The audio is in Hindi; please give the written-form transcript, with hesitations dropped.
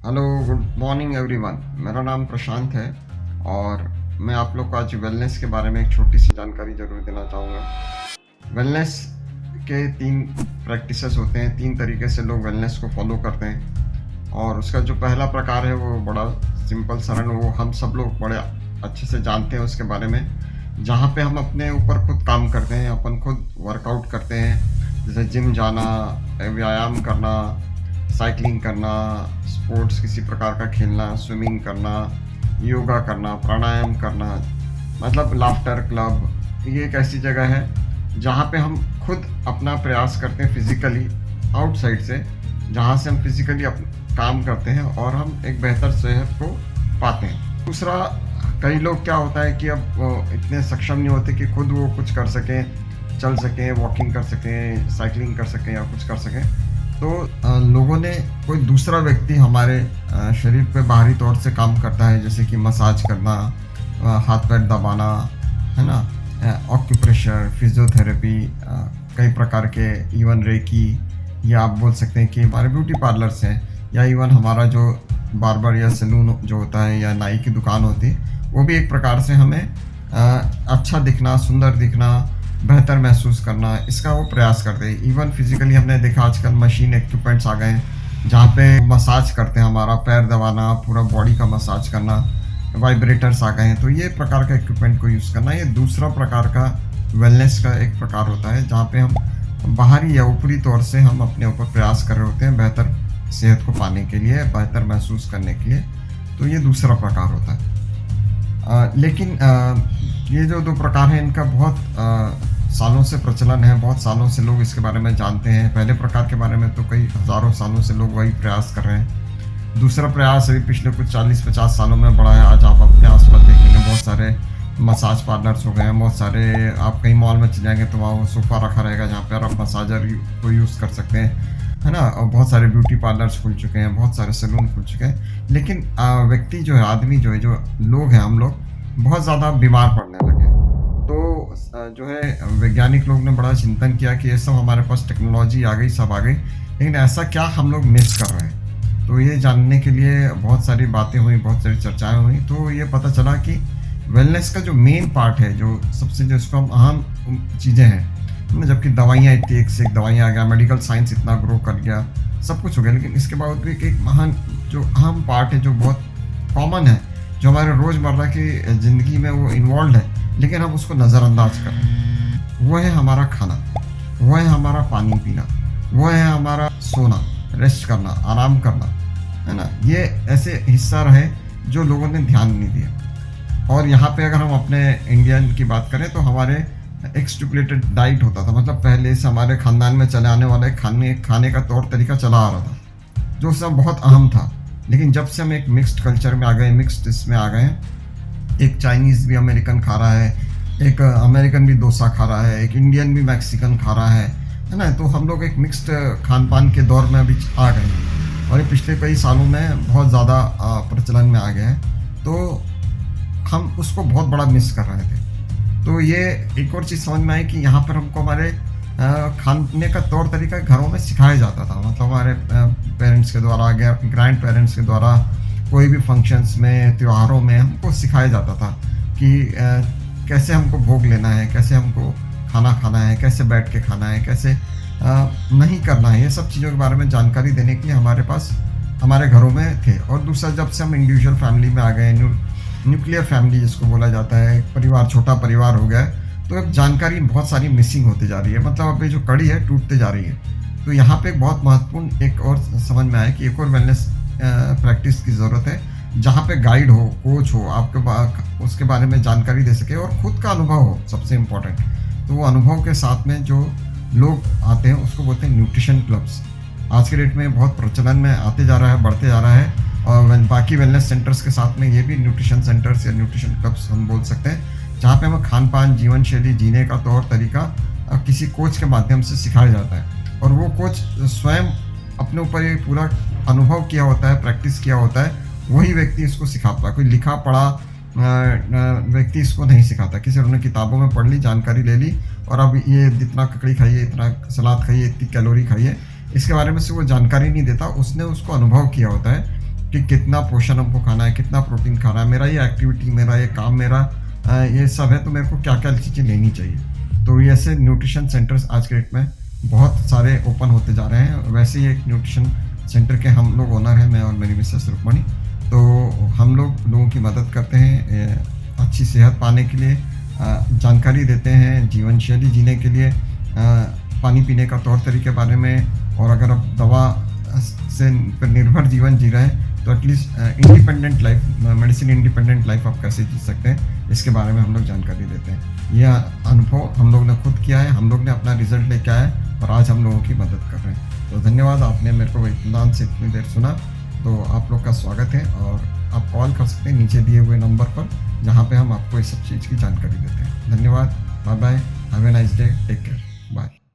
Hello, good morning everyone. मेरा नाम प्रशांत है और मैं आप लोग को आज वेलनेस के बारे में एक छोटी सी जानकारी ज़रूर देना चाहूँगा। वेलनेस के 3 प्रैक्टिसेस होते हैं, 3 तरीके से लोग वेलनेस को फॉलो करते हैं और उसका जो पहला प्रकार है वो बड़ा सिंपल सरल, वो हम सब लोग बड़े अच्छे से जानते हैं उसके बारे में, जहाँ पे हम अपने ऊपर खुद काम करते हैं, अपन खुद वर्कआउट करते हैं, जैसे जिम जाना, व्यायाम करना, साइकिलिंग करना, स्पोर्ट्स किसी प्रकार का खेलना, स्विमिंग करना, योगा करना, प्राणायाम करना, मतलब लाफ्टर क्लब। ये एक ऐसी जगह है जहाँ पे हम खुद अपना प्रयास करते हैं फिज़िकली आउटसाइड से, जहाँ से हम फिज़िकली काम करते हैं और हम एक बेहतर सेहत को पाते हैं। दूसरा, कई लोग क्या होता है कि अब इतने सक्षम नहीं होते कि खुद वो कुछ कर सकें, चल सकें, वॉकिंग कर सकें, साइकिलिंग कर सकें या कुछ कर सकें। तो लोगों ने कोई दूसरा व्यक्ति हमारे शरीर पे बाहरी तौर से काम करता है, जैसे कि मसाज करना, हाथ पैर दबाना, है ना, ऑक्यूप्रेशर, फिजियोथेरेपी, कई प्रकार के, इवन रेकी, या आप बोल सकते हैं कि हमारे ब्यूटी पार्लर्स हैं, या इवन हमारा जो बार्बर या सैलून जो होता है या नाई की दुकान होती है, वो भी एक प्रकार से हमें अच्छा दिखना, सुंदर दिखना, बेहतर महसूस करना, इसका वो प्रयास करते हैं। इवन फिजिकली हमने देखा आजकल मशीन इक्विपमेंट्स आ गए हैं जहाँ पे मसाज करते हैं, हमारा पैर दबाना, पूरा बॉडी का मसाज करना, वाइब्रेटर्स आ गए हैं। तो ये प्रकार का इक्विपमेंट को यूज़ करना, ये दूसरा प्रकार का वेलनेस का एक प्रकार होता है, जहाँ पे हम बाहरी या ऊपरी तौर से हम अपने ऊपर प्रयास कर रहे होते हैं बेहतर सेहत को पाने के लिए, बेहतर महसूस करने के लिए। तो ये दूसरा प्रकार होता है। लेकिन ये जो 2 प्रकार हैं इनका बहुत सालों से प्रचलन है, बहुत सालों से लोग इसके बारे में जानते हैं। पहले प्रकार के बारे में तो कई हज़ारों सालों से लोग वही प्रयास कर रहे हैं। दूसरा प्रयास अभी पिछले कुछ 40-50 सालों में बढ़ा है। आज आप अपने आसपास देखेंगे बहुत सारे मसाज पार्लर्स हो गए हैं, बहुत सारे, आप कहीं मॉल में चले जाएंगे तो वहाँ वो सोफ़ा रखा रहेगा जहाँ पर आप मसाजर को यूज़ कर सकते हैं, है ना। और बहुत सारे ब्यूटी पार्लर्स खुल चुके हैं, बहुत सारे सैलून खुल चुके हैं। लेकिन व्यक्ति जो है, आदमी जो है, जो लोग हैं, हम लोग बहुत ज़्यादा बीमार पड़ने लगे। तो जो है वैज्ञानिक लोग ने बड़ा चिंतन किया कि ये सब हमारे पास टेक्नोलॉजी आ गई, सब आ गई, लेकिन ऐसा क्या हम लोग मिस कर रहे हैं। तो ये जानने के लिए बहुत सारी बातें हुई, बहुत सारी चर्चाएं हुई। तो ये पता चला कि वेलनेस का जो मेन पार्ट है, जो सबसे, जो इसको हम अहम चीज़ें हैं, जबकि दवाइयाँ इतनी, एक से एक दवाइयाँ आ गया, मेडिकल साइंस इतना ग्रो कर गया, सब कुछ हो गया, लेकिन इसके बावजूद भी एक महान जो अहम पार्ट है, जो बहुत कॉमन है, जो हमारे रोज़मर्रा की ज़िंदगी में वो इन्वॉल्व है, लेकिन हम उसको नज़रअंदाज कर रहे हैं, वो है हमारा खाना, वो है हमारा पानी पीना, वो है हमारा सोना, रेस्ट करना, आराम करना, है ना। ये ऐसे हिस्सा रहे जो लोगों ने ध्यान नहीं दिया। और यहाँ पे अगर हम अपने इंडियन की बात करें तो हमारे एक स्टिपुलेटेड डाइट होता था, मतलब पहले से हमारे ख़ानदान में चले आने वाला एक खाने का तौर तरीका चला आ रहा था, जो सब बहुत अहम था। लेकिन जब से हम एक मिक्स्ड कल्चर में आ गए, मिक्स्ड इसमें आ गए, एक चाइनीज़ भी अमेरिकन खा रहा है, एक अमेरिकन भी डोसा खा रहा है, एक इंडियन भी मैक्सिकन खा रहा है ना। तो हम लोग एक मिक्स्ड खान पान के दौर में अभी आ गए हैं और ये पिछले कई सालों में बहुत ज़्यादा प्रचलन में आ गया है। तो हम उसको बहुत बड़ा मिस कर रहे थे। तो ये एक और चीज़ समझ में आई कि यहाँ पर हमको हमारे खाने का तौर तरीका घरों में सिखाया जाता था, मतलब हमारे पेरेंट्स के द्वारा, ग्रैंड पेरेंट्स के द्वारा, कोई भी फंक्शंस में, त्योहारों में हमको सिखाया जाता था कि कैसे हमको भोग लेना है, कैसे हमको खाना खाना है, कैसे बैठ के खाना है, कैसे नहीं करना है। ये सब चीज़ों के बारे में जानकारी देने के लिए हमारे पास, हमारे घरों में थे। और दूसरा, जब से हम इंडिविजुअल फैमिली में आ गए, न्यूक्लियर फैमिली जिसको बोला जाता है, परिवार, छोटा परिवार हो गया, तो अब जानकारी बहुत सारी मिसिंग होती जा रही है, मतलब अब ये जो कड़ी है टूटते जा रही है। तो यहाँ पे एक बहुत महत्वपूर्ण एक और समझ में आया कि एक और वेलनेस प्रैक्टिस की ज़रूरत है, जहाँ पे गाइड हो, कोच हो, आपके उसके बारे में जानकारी दे सके और ख़ुद का अनुभव हो, सबसे इम्पोर्टेंट। तो वो अनुभव के साथ में जो लोग आते हैं उसको बोलते हैं न्यूट्रिशन क्लब्स। आज के डेट में बहुत प्रचलन में आते जा रहा है, बढ़ते जा रहा है। और बाकी वेलनेस सेंटर्स के साथ में ये भी न्यूट्रिशन सेंटर्स या न्यूट्रिशन क्लब्स हम बोल सकते हैं, जहाँ पे हमें खान पान, जीवन शैली, जीने का तौर तरीका किसी कोच के माध्यम से सिखाया जाता है। और वो कोच स्वयं अपने ऊपर ये पूरा अनुभव किया होता है, प्रैक्टिस किया होता है, वही व्यक्ति इसको सिखाता है। कोई लिखा पढ़ा व्यक्ति इसको नहीं सिखाता। किसी उन्होंने किताबों में पढ़ ली, जानकारी ले ली और अब ये इतना ककड़ी खाइए, इतना सलाद खाइए, इतनी कैलोरी खाइए, इसके बारे में से वो जानकारी नहीं देता। उसने उसको अनुभव किया होता है कि कितना पोषण हमको खाना है, कितना प्रोटीन खाना है, मेरा ये एक्टिविटी, मेरा ये काम, मेरा ये सब है, तो मेरे को क्या-क्या चीज़ें लेनी चाहिए। तो ये ऐसे न्यूट्रिशन सेंटर्स आज के डेट में बहुत सारे ओपन होते जा रहे हैं। वैसे ही एक न्यूट्रिशन सेंटर के हम लोग ओनर हैं, मैं और मेरी मिसेस रुक्मणी। तो हम लोग लोगों की मदद करते हैं अच्छी सेहत पाने के लिए, जानकारी देते हैं जीवन शैली जीने के लिए, पानी पीने का तौर तरीके के बारे में। और अगर आप दवा से पर निर्भर जीवन जी रहे हैं तो at least independent life, medicine independent life आप कैसे जी सकते हैं, इसके बारे में हम लोग जानकारी देते हैं। यह अनुभव हम लोग ने खुद किया है, हम लोग ने अपना रिजल्ट लेके आया है और आज हम लोगों की मदद कर रहे हैं। तो धन्यवाद, आपने मेरे को इत्मीनान से इतनी देर सुना। तो आप लोग का स्वागत है और आप कॉल कर सकते हैं नीचे दिए हुए नंबर पर, जहाँ पे हम आपको इस सब चीज़ की जानकारी देते हैं। धन्यवाद, bye bye, have a nice day, take care, bye.